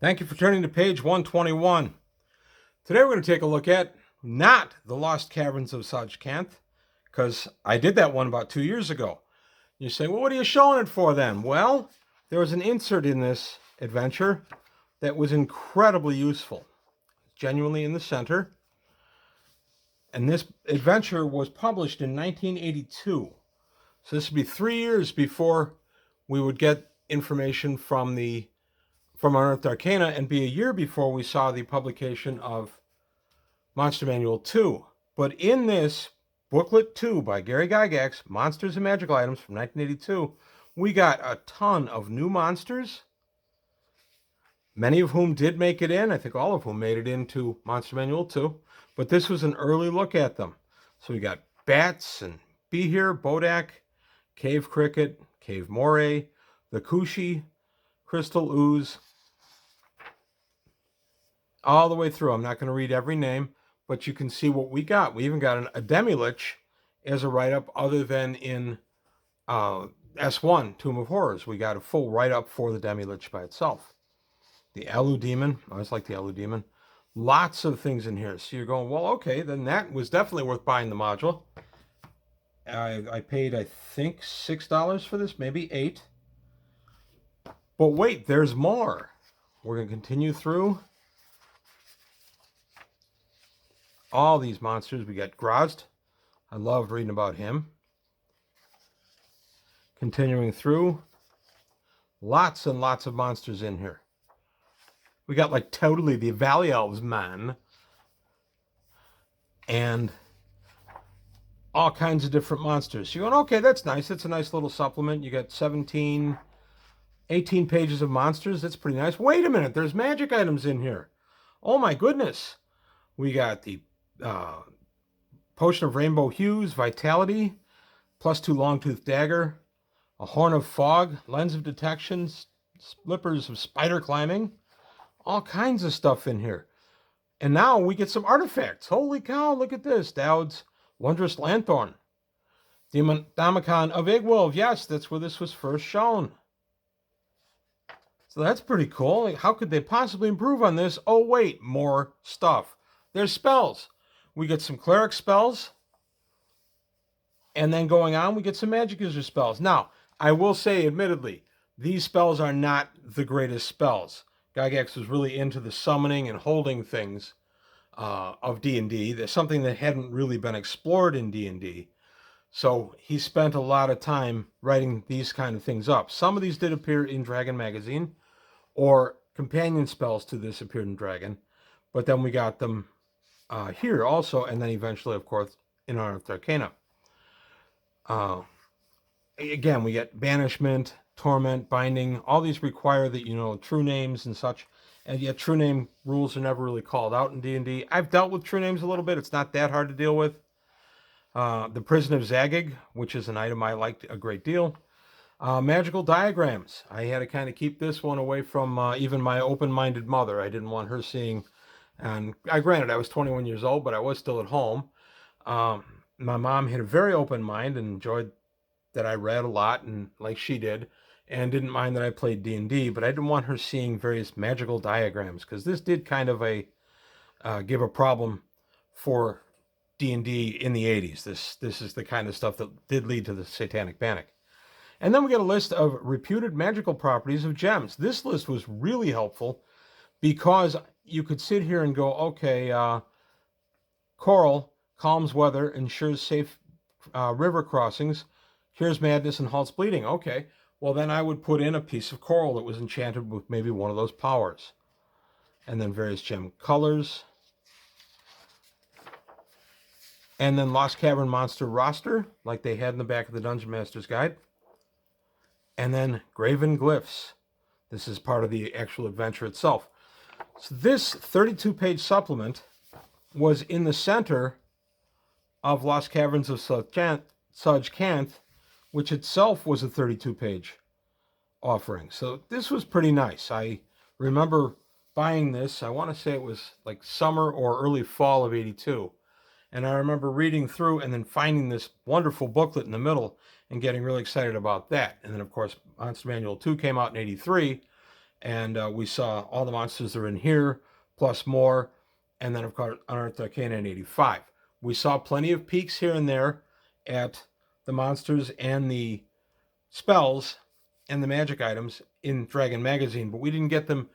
Thank you for turning to page 121. Today we're going to take a look at not the Lost Caverns of Tsojcanth, because I did that one about 2 years ago. You say, well, what are you showing it for then? Well, there was an insert in this adventure that was incredibly useful, genuinely in the center. And this adventure was published in 1982. So this would be 3 years before we would get information from Unearthed Arcana, and be a year before we saw the publication of Monster Manual 2. But in this booklet 2 by Gary Gygax, Monsters and Magical Items from 1982, we got a ton of new monsters, many of whom did make it in. I think all of whom made it into Monster Manual 2. But this was an early look at them. So we got bats and Behir, Bodak, Cave Cricket, Cave Moray, the Kushi, Crystal Ooze, all the way through. I'm not going to read every name, but you can see what we got. We even got a Demi-Lich as a write-up, other than in S1, Tomb of Horrors. We got a full write-up for the Demi-Lich by itself. The Alu Demon. I always like the Alu Demon. Lots of things in here. So you're going, well, okay, then that was definitely worth buying the module. I paid, I think, $6 for this, maybe $8. But wait, there's more. We're going to continue through all these monsters. We got Grozd. I love reading about him. Continuing through, lots and lots of monsters in here. We got like totally the Valley Elves man, and all kinds of different monsters. You're going, okay, that's nice. That's a nice little supplement. You got 18 pages of monsters. That's pretty nice. Wait a minute, there's magic items in here. Oh my goodness. We got the Potion of Rainbow Hues, Vitality, +2 Longtooth Dagger, a Horn of Fog, Lens of Detection, Slippers of Spider Climbing, all kinds of stuff in here. And now we get some artifacts. Holy cow, look at this. Dowd's Wondrous Lanthorn. Demicon of Igwolf. Yes, that's where this was first shown. So that's pretty cool. How could they possibly improve on this? Oh, wait, more stuff. There's spells. We get some cleric spells. And then going on, we get some magic user spells. Now, I will say, admittedly, these spells are not the greatest spells. Gygax was really into the summoning and holding things of D&D. There's something that hadn't really been explored in D&D. So he spent a lot of time writing these kind of things up. Some of these did appear in Dragon Magazine, or companion spells to this appeared in Dragon. But then we got them here also, and then eventually, of course, in Unearthed Arcana. Again, we get Banishment, Torment, Binding. All these require that you know true names and such. And yet true name rules are never really called out in D&D. I've dealt with true names a little bit. It's not that hard to deal with. The Prison of Zagig, which is an item I liked a great deal. Magical Diagrams. I had to kind of keep this one away from even my open-minded mother. I didn't want her seeing, and granted, I was 21 years old, but I was still at home. My mom had a very open mind and enjoyed that I read a lot, and like she did, and didn't mind that I played D&D, but I didn't want her seeing various magical diagrams, because this did kind of give a problem for D&D in the 80s. This is the kind of stuff that did lead to the Satanic Panic. And then we get a list of reputed magical properties of gems. This list was really helpful because you could sit here and go, okay, coral calms weather, ensures safe river crossings, cures madness, and halts bleeding. Okay, well then I would put in a piece of coral that was enchanted with maybe one of those powers. And then various gem colors. And then Lost Cavern Monster roster, like they had in the back of the Dungeon Master's Guide. And then Graven Glyphs. This is part of the actual adventure itself. So this 32-page supplement was in the center of Lost Caverns of Tsojcanth, which itself was a 32-page offering. So this was pretty nice. I remember buying this. I want to say it was like summer or early fall of 82. And I remember reading through and then finding this wonderful booklet in the middle and getting really excited about that. And then, of course, Monster Manual 2 came out in 83. And we saw all the monsters that are in here, plus more, and then of course unearthed Canine 85. We saw plenty of peeks here and there at the monsters and the spells and the magic items in Dragon Magazine, but we didn't get them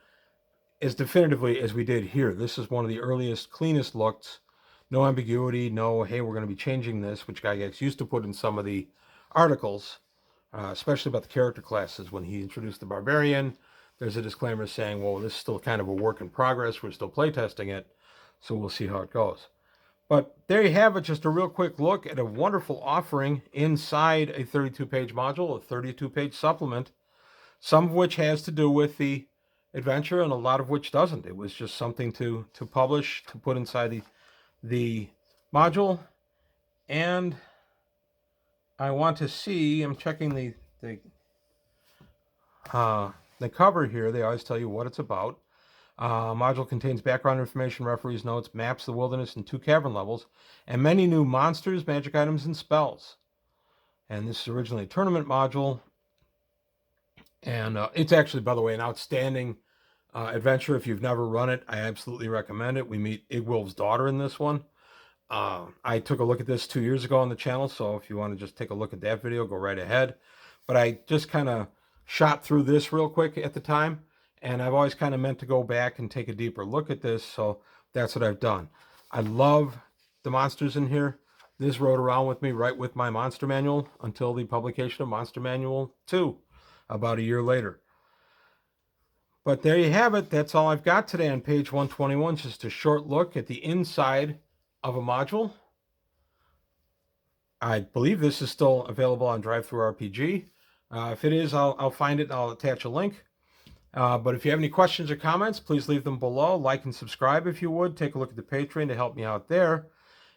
as definitively as we did here. This is one of the earliest, cleanest looks. No ambiguity, no, hey, we're going to be changing this, which Gygax used to put in some of the articles, especially about the character classes. When he introduced the Barbarian, there's a disclaimer saying, well, this is still kind of a work in progress. We're still playtesting it, so we'll see how it goes. But there you have it, just a real quick look at a wonderful offering inside a 32-page module, a 32-page supplement, some of which has to do with the adventure and a lot of which doesn't. It was just something to publish, to put inside the module. And I want to see, I'm checking the cover here. They always tell you what it's about. Module contains background information, referees notes, maps, the wilderness, and 2 cavern levels, and many new monsters, magic items, and spells. And this is originally a tournament module. And it's actually, by the way, an outstanding adventure. If you've never run it, I absolutely recommend it. We meet Igwilf's daughter in this one. I took a look at this 2 years ago on the channel, so if you want to just take a look at that video, go right ahead. But I just kind of shot through this real quick at the time, and I've always kind of meant to go back and take a deeper look at this, so that's what I've done. I love the monsters in here. This rode around with me right with my Monster Manual until the publication of Monster Manual 2 about a year later. But there you have it. That's all I've got today on page 121. Just a short look at the inside of a module. I believe this is still available on DriveThruRPG. If it is, I'll find it and I'll attach a link. But if you have any questions or comments, please leave them below. Like and subscribe if you would. Take a look at the Patreon to help me out there.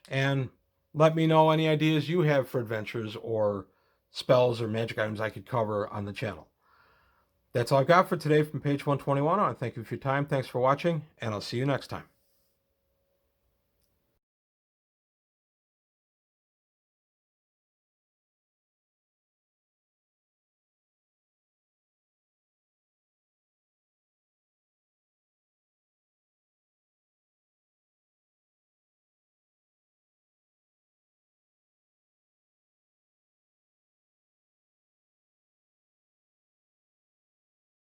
And let me know any ideas you have for adventures or spells or magic items I could cover on the channel. That's all I've got for today from page 121. I want to thank you for your time. Thanks for watching, and I'll see you next time.